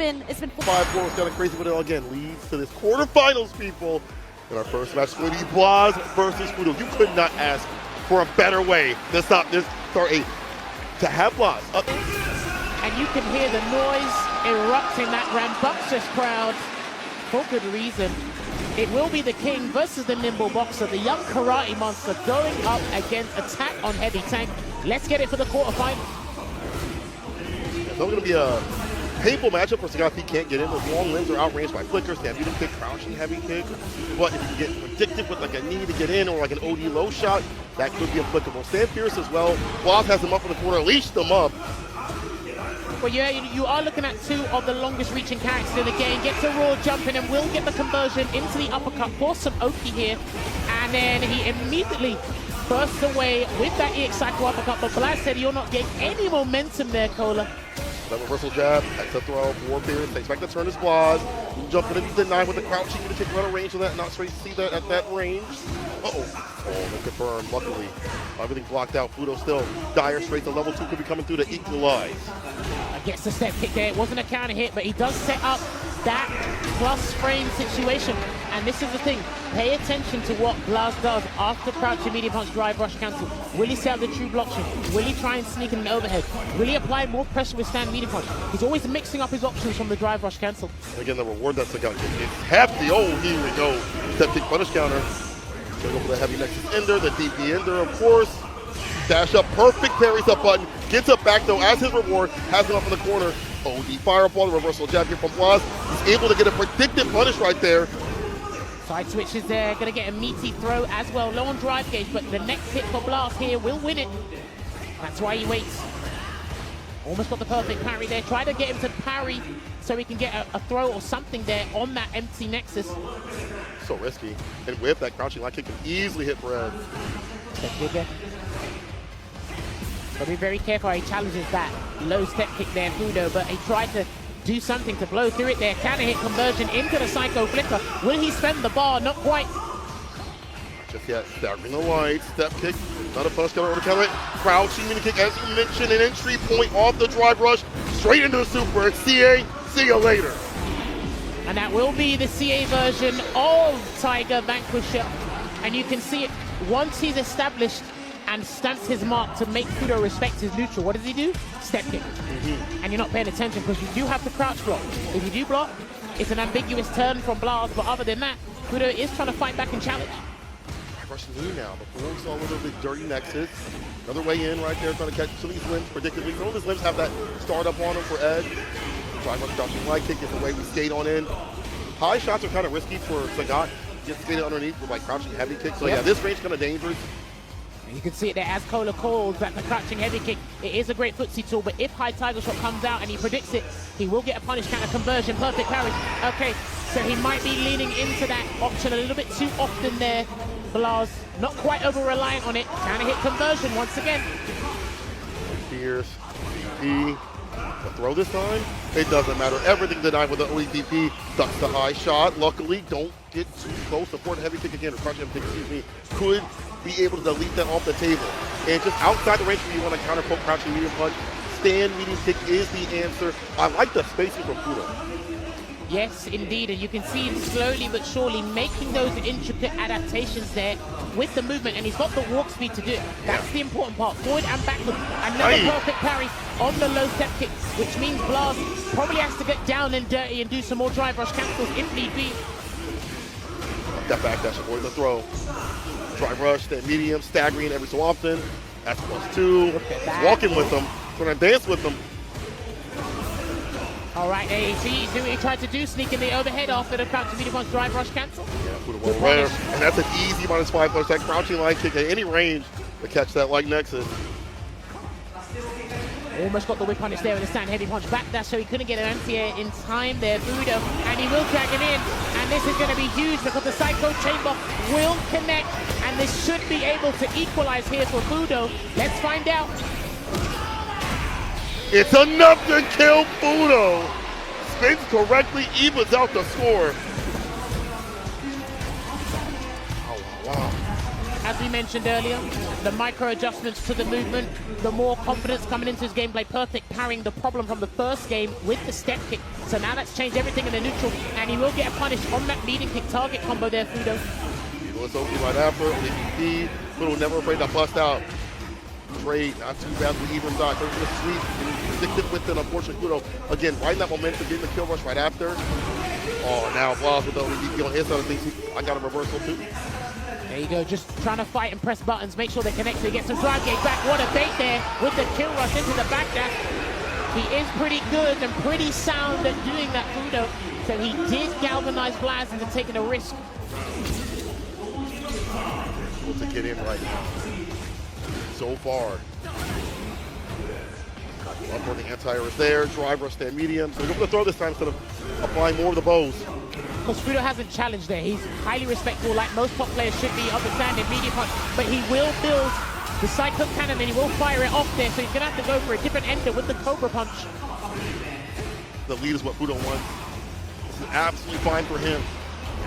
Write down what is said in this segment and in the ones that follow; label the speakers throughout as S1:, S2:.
S1: been
S2: 5-4 was kind of crazy, but it again leads to this quarterfinals, people. In our first match, it's going to be Blaz versus Fuudo. You could not ask for a better way to start a to have Blaz.
S3: And you can hear the noise erupting that rambunctious crowd for good reason. It will be the King versus the nimble boxer, the young karate monster going up against attack on heavy tank. Let's get it for the quarterfinal.
S2: It's not going to be a painful matchup for Sagat if he can't get in. Those long limbs are outranged by flickers, stand medium kick, crouching heavy kick. But if you get predicted with like a knee to get in or like an OD low shot, that could be applicable. Stand fierce as well. Blaz has him up in the corner, leashed them up.
S3: Well, yeah, you are looking at two of the longest reaching characters in the game. Gets a raw jump in and will get the conversion into the uppercut for some Oki here. And then he immediately bursts away with that EX cycle uppercut. But Blaz said you're not getting any momentum there, Cola.
S2: That reversal jab, that's a throw, forward period, takes back the turn is Blaz. Jumping into the 9 with the crouching, you to take out of range of that, not straight to see that at that range. Oh, no confirm, luckily. Everything blocked out, Fuudo still dire straight to level 2, could be coming through to equalize.
S3: Gets the step kick there, it wasn't a counter hit, but he does set up that plus frame situation. And this is the thing, pay attention to what Blaz does after crouching medium punch, drive, rush, cancel. Will he set up the true block shift? Will he try and sneak in an overhead? Will he apply more pressure with stand medium punch? He's always mixing up his options from the drive, rush, cancel.
S2: Again, the reward that's Sagat it's hefty. Oh, here we go. Step kick punish counter. Gonna go for the heavy nexus ender, the DP ender, of course. Dash up, perfect parries up button. Gets up back though as his reward. Has him up in the corner. OD fireball, the reversal jab here from Blaz. He's able to get a predicted punish right there.
S3: Side switches there, gonna get a meaty throw as well. Low on drive gauge, but the next hit for Blaz here will win it. That's why he waits. Almost got the perfect parry there. Try to get him to parry so he can get a throw or something there on that empty nexus.
S2: So risky. And with that crouching light kick can easily hit Red.
S3: But be very careful how he challenges that low step kick there, Fuudo, but he tried to do something to blow through it there. Counter hit conversion into the Psycho Flicker. Will he spend the bar? Not quite.
S2: Just yet, staggering the light, step kick, not a punish counter, over counter it, crouching mini kick, as you mentioned, an entry point off the drive rush, straight into the super, CA, see you later.
S3: And that will be the CA version of Tiger Vanquisher. And you can see it once he's established and stamps his mark to make Fuudo respect his neutral. What does he do? Step kick. And you're not paying attention because you do have the crouch block. If you do block, it's an ambiguous turn from Blaz, but other than that, Fuudo is trying to fight back and challenge.
S2: Rushing in now, before we saw a little bit dirty nexus. Another way in right there, trying to catch some of these limbs predictably. Some of his limbs have that start up on him for Ed. Drive rush, dodging light kick is the way we skate on in. High shots are kind of risky for Sagat. Gets skated underneath with like crouching heavy kick. So yeah, this range kind of dangerous.
S3: You can see it there as Cola calls that the crouching heavy kick. It is a great footsie tool, but if high tiger shot comes out and he predicts it, he will get a punish counter conversion, perfect parry. Okay, so he might be leaning into that option a little bit too often there. Blaz, not quite over-reliant on it. Counter hit conversion once again.
S2: Fierce, DP. The throw this time, it doesn't matter. Everything denied with the OEDP. Ducks the high shot. Luckily, don't get too close. Support heavy kick again, or crouch heavy kick, excuse me. Could be able to delete that off the table. And just outside the range where you want to counter poke, crouching medium punch, stand medium kick is the answer. I like the spacing from Fuudo.
S3: Yes, indeed, and you can see him slowly but surely making those intricate adaptations there with the movement, and he's got the walk speed to do it. That's the important part, forward and backward. Another perfect parry on the low step kick, which means Blaz probably has to get down and dirty and do some more drive rush cancels if need be.
S2: That back dash, avoid the throw. Drive rush, that medium, staggering every so often. That's +2. Walking with them, trying to dance with them.
S3: All right, AAT, he's doing what he tried to do, sneaking the overhead after the crouching medium punch drive rush cancel.
S2: Yeah, Fuudo well rare. And that's an easy -5 punch. That crouching light kick at any range to catch that light nexus.
S3: Almost got the whip punish there with the stand heavy punch back dash, so he couldn't get an anti-air in time there, Fuudo, and he will drag it in, and this is going to be huge because the Psycho Chamber will connect, and this should be able to equalize here for Fuudo. Let's find out.
S2: It's enough to kill Fuudo. Spins correctly, evens out the score. Oh, wow.
S3: as we mentioned earlier. The micro adjustments to the movement, the more confidence coming into his gameplay. Perfect parrying the problem from the first game with the step kick. So now that's changed everything in the neutral, and he will get a punish on that medium kick target combo there, Fuudo.
S2: It's OP right after, MVP. Fuudo never afraid to bust out. Trade, not too bad for either side. There's a sweep, predicted with it, unfortunately. Fuudo, again, riding that momentum, getting the kill rush right after. Oh, now Blaz with the MVP on his side of things. I got a reversal too.
S3: There you go, just trying to fight and press buttons, make sure they connect so he gets some drive gate back. What a bait there with the kill rush into the back dash. He is pretty good and pretty sound at doing that, Fuudo. So he did galvanize Blaz into taking a risk.
S2: Able to get in right now. So far. Up for the anti-air is there, drive rush stand medium. So we're going to throw this time instead of applying more of the bows.
S3: Because Fuudo hasn't challenged there. He's highly respectful, like most top players should be, understanding medium punch. But he will build the cyclone cannon and he will fire it off there. So he's going to have to go for a different ender with the Cobra punch.
S2: The lead is what Fuudo wants. This is absolutely fine for him.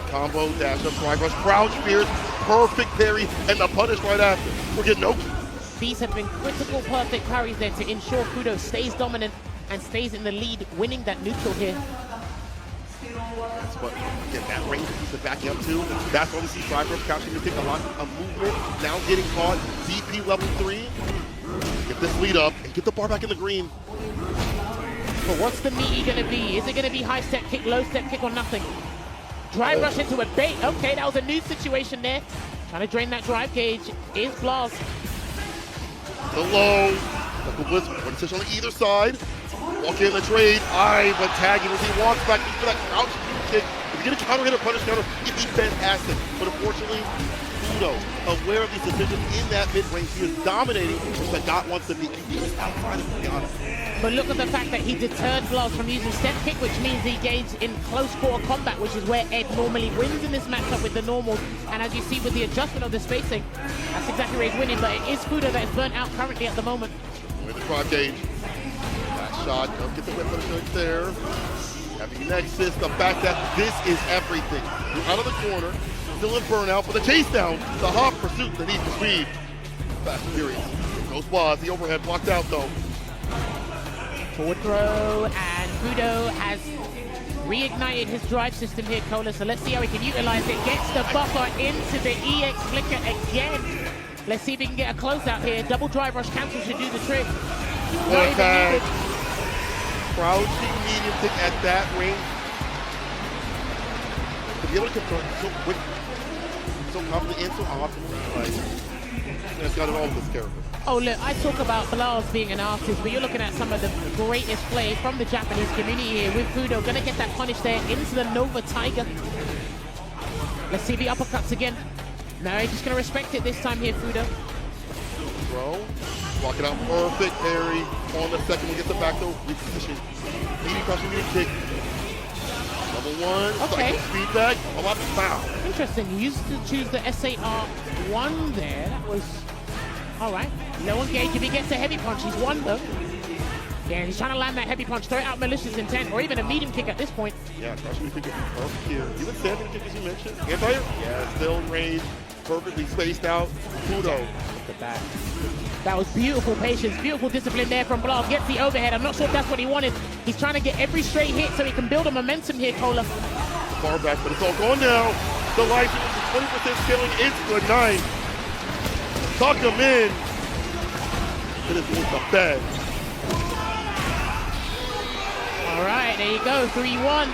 S2: Combo, dash up, drive rush, crouch, spears, perfect parry, and the punish right after. We're getting no.
S3: These have been critical perfect parries there to ensure Fuudo stays dominant and stays in the lead, winning that neutral here.
S2: That's what, again, that range piece of backing up too. That's why we see drive rush crouching to take a lot of movement. Now getting caught, DP level 3. Get this lead up and get the bar back in the green.
S3: But what's the meaty going to be? Is it going to be high step kick, low step kick, or nothing? Drive rush into a bait. Okay, that was a new situation there. Trying to drain that drive gauge is Blaz.
S2: The low. Knuckle blitz. One decision on either side. Walk in the trade. But tagging as he walks back for that crouch kick. If you get a counter hit or punish counter, it'd be fantastic. But unfortunately, Fuudo, aware of these decisions in that mid-range, he is dominating. Sagat wants to be outside of Guyana.
S3: But look at the fact that he deterred Blaz from using step kick, which means he engaged in close quarter combat, which is where Ed normally wins in this matchup with the normals. And as you see with the adjustment of the spacing, that's exactly where he's winning. But it is Fuudo that is burnt out currently at the moment.
S2: With the drive gauge. That shot, don't get the whip right there. Having nexus, the fact that this is everything. You're out of the corner, still in burnout, but the chase down, the hop pursuit, the need for speed. Fast and furious. Goes Blaz, the overhead blocked out though.
S3: Forward throw, and Fuudo has reignited his drive system here, Cola. So let's see how he can utilize it. Gets the buffer into the EX flicker again. Let's see if he can get a closeout here. Double drive rush cancel should do the trick.
S2: One tag. Crouching medium kick at that range. To be able to control so quick, so confidently and so optimally, like, it's got it all with this character.
S3: Oh look, I talk about Blaz being an artist, but you're looking at some of the greatest play from the Japanese community here with Fuudo. Gonna get that punish there into the Nova Tiger. Let's see the uppercuts again. No, he's just gonna respect it this time here, Fuudo.
S2: Throw, block it out, perfect parry. On the second one, gets the back throw, reposition. Medium crouching, medium kick. Level 1,
S3: okay.
S2: Feedback, a lot of foul.
S3: Interesting, he used to choose the SAR1 there. That was, all right. No engage, if he gets a heavy punch, he's won though. Yeah, he's trying to land that heavy punch, throw it out malicious intent, or even a medium kick at this point.
S2: Yeah, crouching medium kick is perfect here. Even standing kick, as you mentioned. Anti-air? Yeah, still in range, perfectly spaced out. Fuudo.
S3: Look at that. That was beautiful patience, beautiful discipline there from Blaz. Gets the overhead. I'm not sure if that's what he wanted. He's trying to get every straight hit so he can build a momentum here, Cola.
S2: Far back, but it's all gone now. The life is 20% scaling into the 9. Tuck him in. It is with the bed.
S3: All right, there you go, 3-1.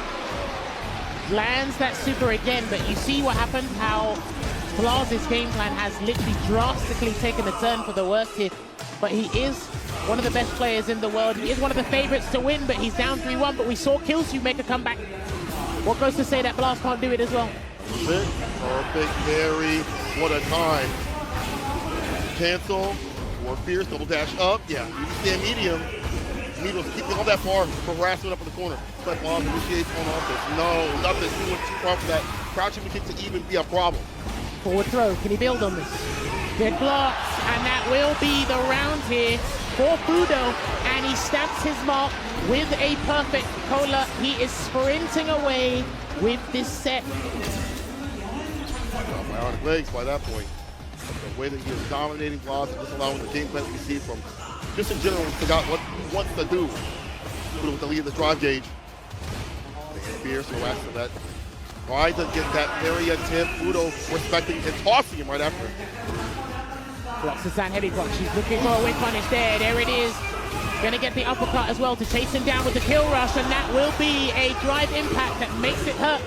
S3: Lands that super again, but you see what happened, how Blaz's game plan has literally drastically taken a turn for the worst here. But he is one of the best players in the world. He is one of the favorites to win, but he's down 3-1. But we saw Killsu make a comeback. What goes to say that Blaz can't do it as well?
S2: Perfect parry. What a time. Cancel. More fierce. Double dash up. Yeah, you stand medium. Needles keeping all that far for harassment up in the corner. But Blaz initiates on offense. No, nothing. He went too far for that. Crouching kick to even be a problem.
S3: Forward throw. Can he build on this? Good blocks. And that will be the round here for Fuudo. And he stamps his mark with a perfect Cola. He is sprinting away with this set.
S2: Bionic legs by that point. The way that he is dominating Blaz and just allowing the game plan that we see from just in general, Sagat what he wants to do. Fuudo with the lead in the drive gauge. Fierce harassing that. Trying to get that area tip. Fuudo respecting and tossing him right after.
S3: Blocks the sand heavy punch. She's looking for a win punish there. There it is. Gonna get the uppercut as well to chase him down with the kill rush, and that will be a drive impact that makes it hurt.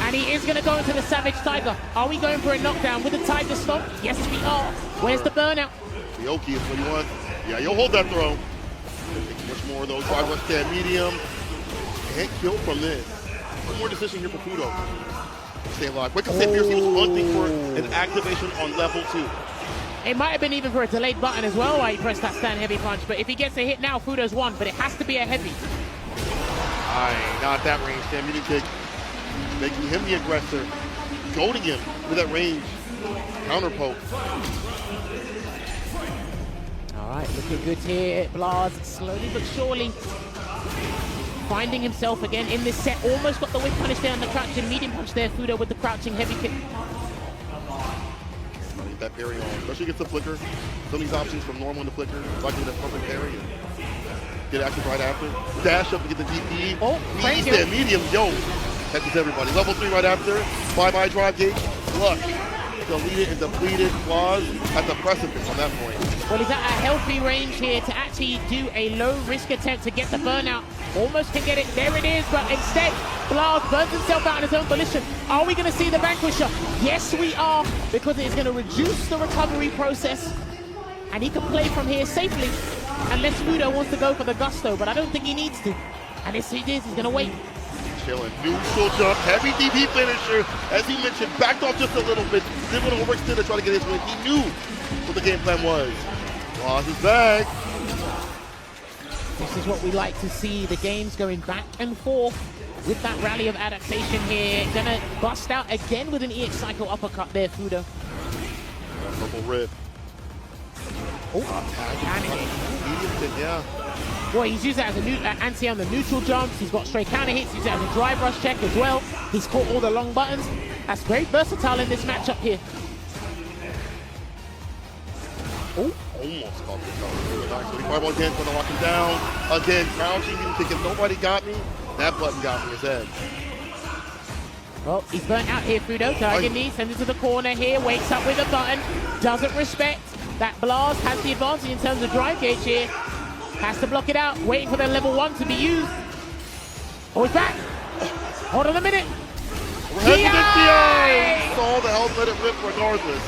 S3: And he is gonna go into the Savage Tiger. Are we going for a knockdown with the Tiger Stomp? Yes, we are. Where's the burnout?
S2: The Oki is what you want. Yeah, you'll hold that throw. Taking much more of those. Drive rush stand medium. Can't kill from this. One more decision here for Fuudo. Stay alive. Wake up, stay fierce. He was hunting for an activation on level 2.
S3: It might have been even for a delayed button as well while he pressed that stand heavy punch, but if he gets a hit now, Fuudo's won, but it has to be a heavy.
S2: Aye, not that range. Stand medium kick. Making him the aggressor. Goading him with that range. Counter poke.
S3: All right, looking good here. Blaz slowly but surely finding himself again in this set. Almost got the whip punish there on the crouching medium punch there. Fuudo with the crouching heavy kick.
S2: That parry on, especially against the flicker. Some of these options from normal to flicker, likely the perfect parry. And get active right after. Dash up to get the DP.
S3: Oh,
S2: He's there, medium, yo. Catches everybody. Level 3 right after. Bye-bye drive gate. Luck. Deleted and depleted. Blaz at the precipice on that point.
S3: Well, he's at a healthy range here to actually do a low-risk attempt to get the burnout. Almost can get it. There it is, but instead, Blaz burns himself out on his own volition. Are we going to see the Vanquisher? Yes, we are, because it is going to reduce the recovery process, and he can play from here safely, unless Fuudo wants to go for the gusto, but I don't think he needs to. And if he is, he's going to wait.
S2: Chilling. Neutral jump, heavy DP finisher. As he mentioned, backed off just a little bit. Didn't want to overextend to try to get his win. He knew what the game plan was. Blaz is back.
S3: This is what we like to see, the games going back and forth with that rally of adaptation here. Gonna bust out again with an EX cycle uppercut there, Fuudo.
S2: Purple rip.
S3: Oh,
S2: yeah.
S3: Boy, he's used that as a anti on the neutral jumps. He's got straight counter hits. He's used it as a drive rush check as well. He's caught all the long buttons. That's very versatile in this matchup here. Oh,
S2: almost caught the shot. 25 again, gonna lock him down. Again, crouching, thinking nobody got me. That button got me his head.
S3: Well, he's burnt out here, Fuudo. Target knee, sends it to the corner here, wakes up with a button. Doesn't respect that Blaz has the advantage in terms of drive gauge here. Has to block it out, waiting for the level 1 to be used. Oh, he's back. Hold on a minute.
S2: DI! Saw the health, let it rip regardless.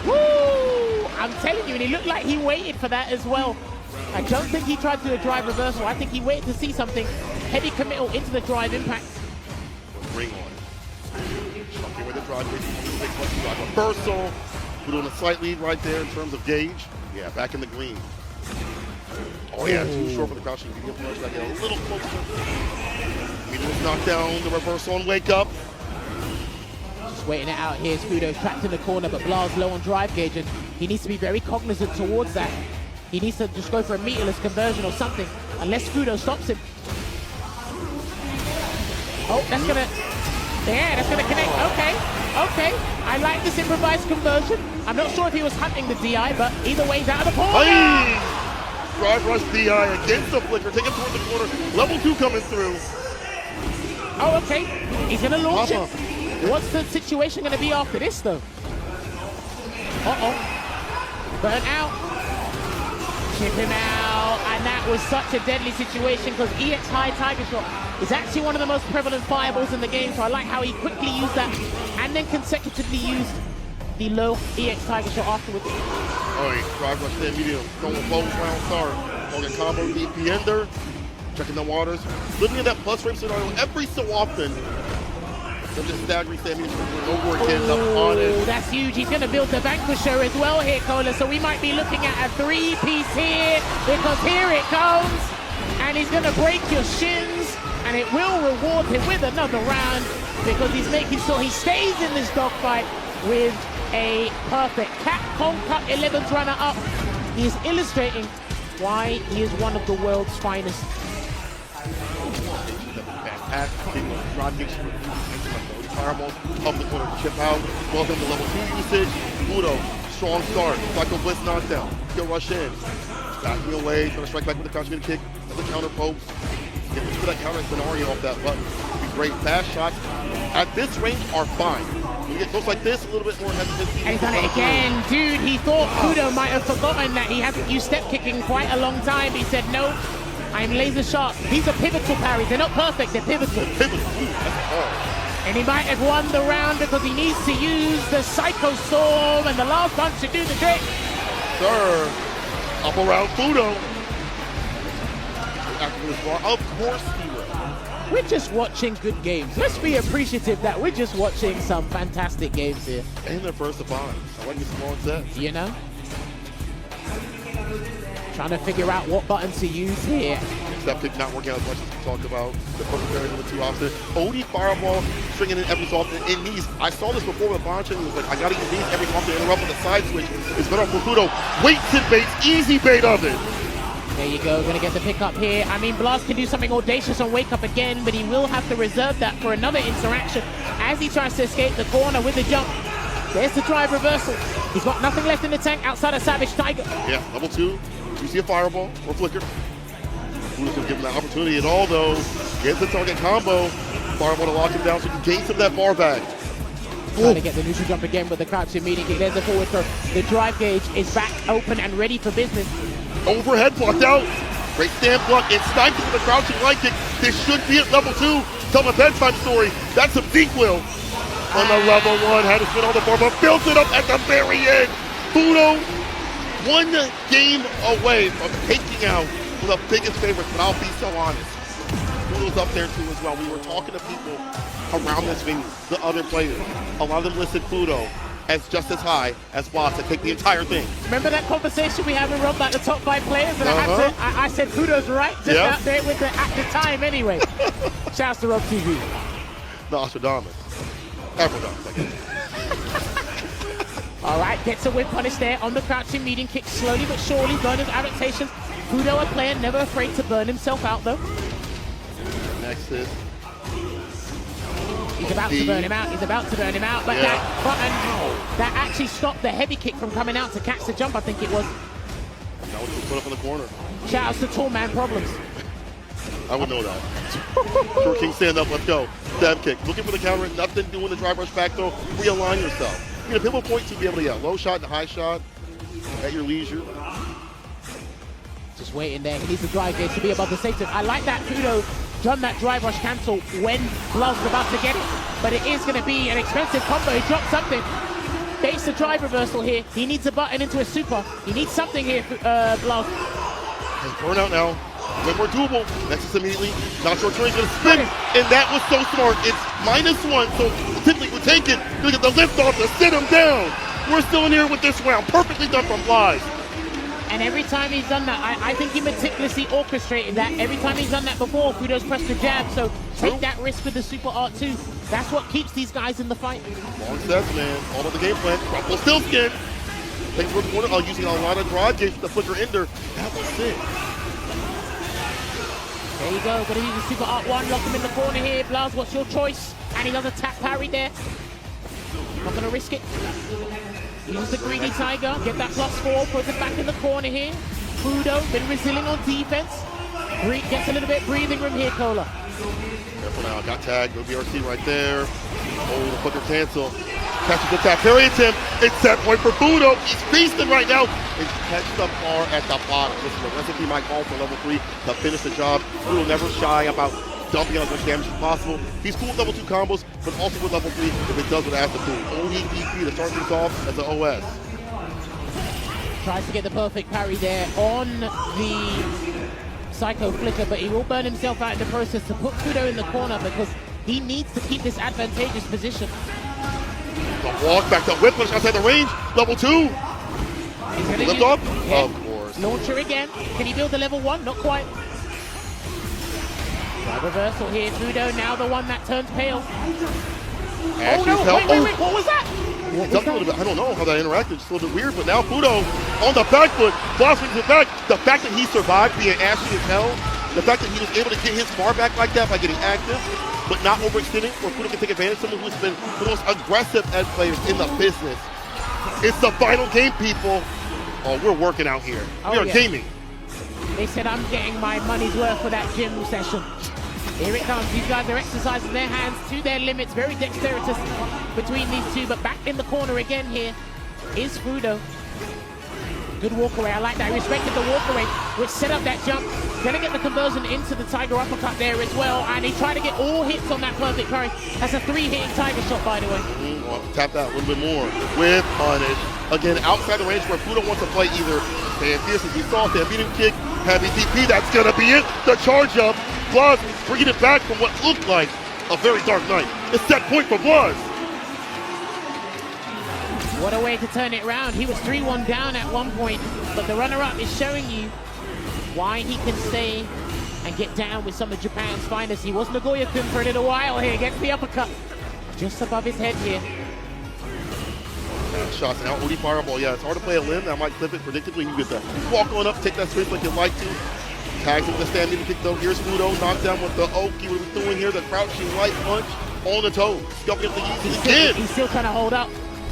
S3: Woo! I'm telling you, and he looked like he waited for that as well. I don't think he tried to do a drive reversal. I think he waited to see something. Heavy committal into the drive impact.
S2: Ring on. Chunking with the drive gauge. Reversal. We're doing a slight lead right there in terms of gauge. Yeah, back in the green. Oh yeah, too short for the crouching medium punch. Gotta get a little closer. Medium knock down the reversal and wake up.
S3: Just waiting it out here. Fuudo's trapped in the corner, but Blaz low on drive gauge, and he needs to be very cognizant towards that. He needs to just go for a meterless conversion or something, unless Fuudo stops him. Oh, that's gonna, yeah, that's gonna connect. Okay, okay. I like this improvised conversion. I'm not sure if he was hunting the DI, but either way, he's out of the corner.
S2: Hey! Drive rush DI against the flicker, take him towards the corner. Level 2 coming through.
S3: Oh, okay. He's gonna launch it. What's the situation gonna be after this, though? Uh-oh. Burnt out. Chip him out. And that was such a deadly situation because EX high Tiger Shot is actually one of the most prevalent fireballs in the game, so I like how he quickly used that and then consecutively used the low EX Tiger Shot afterwards.
S2: Oh, yeah. Drive rush stand medium. Going both round start. Holding combo DP ender. Checking the waters. Looking at that plus frame scenario every so often. They're just staggering stand medium over again.
S3: Oh, that's huge. He's going to build the Vanquisher as well here, Cola. So we might be looking at a 3-piece here because here it comes. And he's going to break your shins. And it will reward him with another round because he's making sure he stays in this dogfight with a perfect Capcom Cup 11th runner-up. He is illustrating why he is one of the world's finest.
S2: at drive gigs for fireballs up the corner, chip out, welcome to level 2 usage. Fuudo, strong start, cycle blitz knockdown, he'll rush in, backing away, trying to strike back with the crouch gonna kick, the counter post, get to that counter scenario off that button. It'd be great. Fast shots at this range are fine. When you get close like this, a little bit more hesitancy.
S3: And he's done it again. Dude, he thought Fuudo might have forgotten that he hasn't used step kicking quite a long time. He said, no, I'm laser sharp. These are pivotal parries. They're not perfect, they're pivotal. And he might have won the round because he needs to use the Psycho Storm and the last punch to do the trick.
S2: Sir, up around Fuudo. After this bar, of course he will.
S3: We're just watching good games. Let's be appreciative that we're just watching some fantastic games here.
S2: And their first to 5. I like these small sets.
S3: You know? Trying to figure out what button to use here.
S2: Step kick not working out as much as we talked about. The perfect parry number 2 option. OD fireball stringing in every so often. In knees, I saw this before with Bonchen. He was like, I gotta use these every so often to interrupt with a side switch. It's better for Fuudo. Waits and baits, easy bait of it.
S3: There you go, gonna get the pick up here. I mean, Blaz can do something audacious on wake up again, but he will have to reserve that for another interaction as he tries to escape the corner with the jump. There's the drive reversal. He's got nothing left in the tank outside of Savage Tiger.
S2: Yeah, level 2. You see a fireball or flicker. Fuudo's gonna give him that opportunity at all though. Gets the target combo. Fireball to lock him down so he can gain some of that bar back.
S3: Trying to get the neutral jump again with the crouching meeting kick. There's the forward throw. The drive gauge is back open and ready for business.
S2: Overhead blocked out. Great stand block. It's sniped with a crouching light kick. This should be at level 2. Tell a bedtime story. That's some deep will. On the level 1, had to spin all the bar, but built it up at the very end. Fuudo, 1 game away from taking out one of the biggest favorites, but I'll be so honest. Fuudo's up there too as well. We were talking to people around this venue, the other players. A lot of them listed Fuudo as just as high as Blaz to take the entire thing.
S3: Remember that conversation we had with Rob about the top 5 players? And I said Fuudo's right just out there with the at the time anyway. Shouts to Rob TV.
S2: Nostradamus. Everdamus, I guess.
S3: All right, gets a whip punish there on the crouching medium kick. Slowly but surely, burn his adaptations. Fuudo, a player never afraid to burn himself out though.
S2: Next is...
S3: He's about to burn him out, he's about to burn him out, but that button, that actually stopped the heavy kick from coming out to catch the jump, I think it was.
S2: Now it's put up in the corner.
S3: Shout outs to Tall Man Problems.
S2: I would know that. Sure King, stand up, let's go. Stab kick, looking for the counter, nothing doing the drive rush back throw, realign yourself. You need a pivot point to be able to get low shot and high shot at your leisure.
S3: Just waiting there, he needs the drive gauge to be above the safety. I like that Fuudo done that drive rush cancel when Blaz was about to get it, but it is going to be an expensive combo. He dropped something. Base the drive reversal here. He needs a button into a super. He needs something here, Blaz.
S2: And burnout now. Way more doable. Nexus immediately. Not short range, gonna spin. And that was so smart. It's -1, so typically we take it. Gonna get the lift off to sit him down. We're still in here with this round. Perfectly done from Blaz.
S3: And every time he's done that, I think he meticulously orchestrated that. Every time he's done that before, Fuudo's pressed the jab, so take that risk with the super art too. That's what keeps these guys in the fight.
S2: Long sets, man. All of the game plan. Ruffle still skin. Takes one corner, using a lot of drive gauge with the flicker ender. That was it.
S3: There you go, gonna use the super art 1, lock him in the corner here. Blaz, what's your choice? And he does a tap parry there. Not gonna risk it. Use the greedy tiger, get that +4, put it back in the corner here. Fuudo, been resilient on defense. Gets a little bit breathing room here, Cola.
S2: Careful now, got tagged, no BRC right there. Oh, the flicker cancel. Catches the tap, parry attempt. It's set point for Fuudo. He's feasting right now. And catch the bar at the bottom. This is a recipe might call for level 3 to finish the job. Fuudo never shy about dumping on as much damage as possible. He's cool with level 2 combos, but also with level 3 if it does what it has to do. Only DP to start things off as an OS.
S3: Tries to get the perfect parry there on the Psycho Flicker, but he will burn himself out in the process to put Fuudo in the corner because he needs to keep this advantageous position.
S2: The walk back to whip push outside the range. Level 2. Lift off?
S3: Yeah.
S2: Of course.
S3: Launcher again. Can he build the level 1? Not quite. Drive reversal here. Fuudo now the one that turns pale.
S2: Ashley's
S3: oh no, wait, what was that?
S2: It's up a little bit. I don't know how that interacted. It's a little bit weird, but now Fuudo on the back foot. Blaz brings it back. The fact that he survived being ashy as hell The fact that he was able to get his bar back like that by getting active, but not overextending, where Fuudo can take advantage of someone who's been the most aggressive Ed players in the business. It's the final game, people. Oh, we're working out here. We are gaming.
S3: They said I'm getting my money's worth for that gym session. Here it comes. These guys are exercising their hands to their limits. Very dexterous between these two. But back in the corner again here is Fuudo. Good walk away. I like that. He respected the walk away, which set up that jump. Gonna get the conversion into the Tiger uppercut there as well. And he tried to get all hits on that perfect parry. That's a 3-hitting Tiger shot, by the way.
S2: Well, tap that a little bit more with punish. Again, outside the range where Fuudo wants to play either stand fierce, as we saw, beating kick, heavy TP. That's gonna be it. The charge up. Blaz bringing it back from what looked like a very dark night. It's that point for Blaz.
S3: What a way to turn it around. He was 3-1 down at one point, but the runner-up is showing you why he can stay and get down with some of Japan's finest. He was Nagoya-kun for a little while here. Gets the uppercut just above his head here.
S2: Shots now, Odi fireball. Yeah, it's hard to play a limb. That might clip it predictably. You get the walk on up, take that space like you like to. Tags him with the stand, kick though. Here's Fuudo, knocked down with the Oki. What are we doing here? The crouching light punch on the toes. Scuffing up the Yeezys again.
S3: He's still trying to hold up.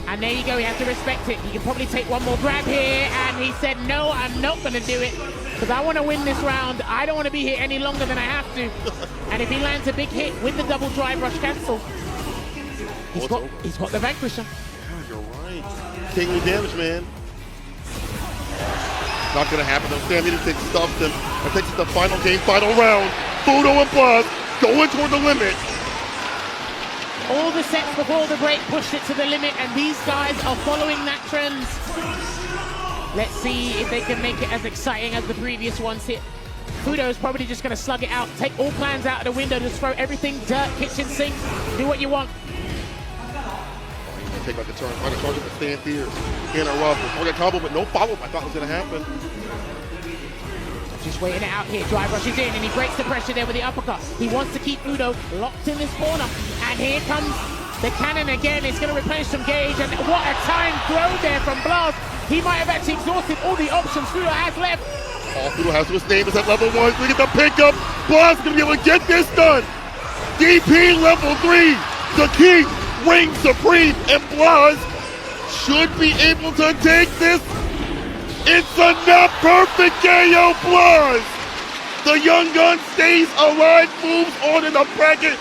S3: And there you go, he has to respect it. He can probably take one more grab here, and he said, no, I'm not gonna do it, because I wanna win this round. I don't wanna be here any longer than I have to. And if he lands a big hit with the double drive rush cancel, he's got the vanquisher.
S2: Yeah, you're right. Taking damage, man. Not gonna happen, though. Sam Eaton stuffs him. That takes it to the final game, final round. Fuudo and Blaz going toward the limit.
S3: All the sets before the break pushed it to the limit, and these guys are following that trend. Let's see if they can make it as exciting as the previous ones hit. Fuudo is probably just going to slug it out, take all plans out of the window, just throw everything, dirt, kitchen sink, do what you want.
S2: Take like a turn, trying to charge up the stand fierce. Interrupt, target combo, but no follow-up I thought was going to happen.
S3: Just waiting it out here. Drive rushes in, and he breaks the pressure there with the uppercut. He wants to keep Fuudo locked in this corner. And here comes the cannon again. It's going to replenish some gauge. And what a time throw there from Blaz. He might have actually exhausted all the options Fuudo has left.
S2: All Fuudo has to his name is at level 1. Look at the pickup. Blaz going to be able to get this done. DP level 3. The king reigns supreme. And Blaz should be able to take this. It's a not perfect KO. Blaz. The young gun stays alive, moves on in the bracket.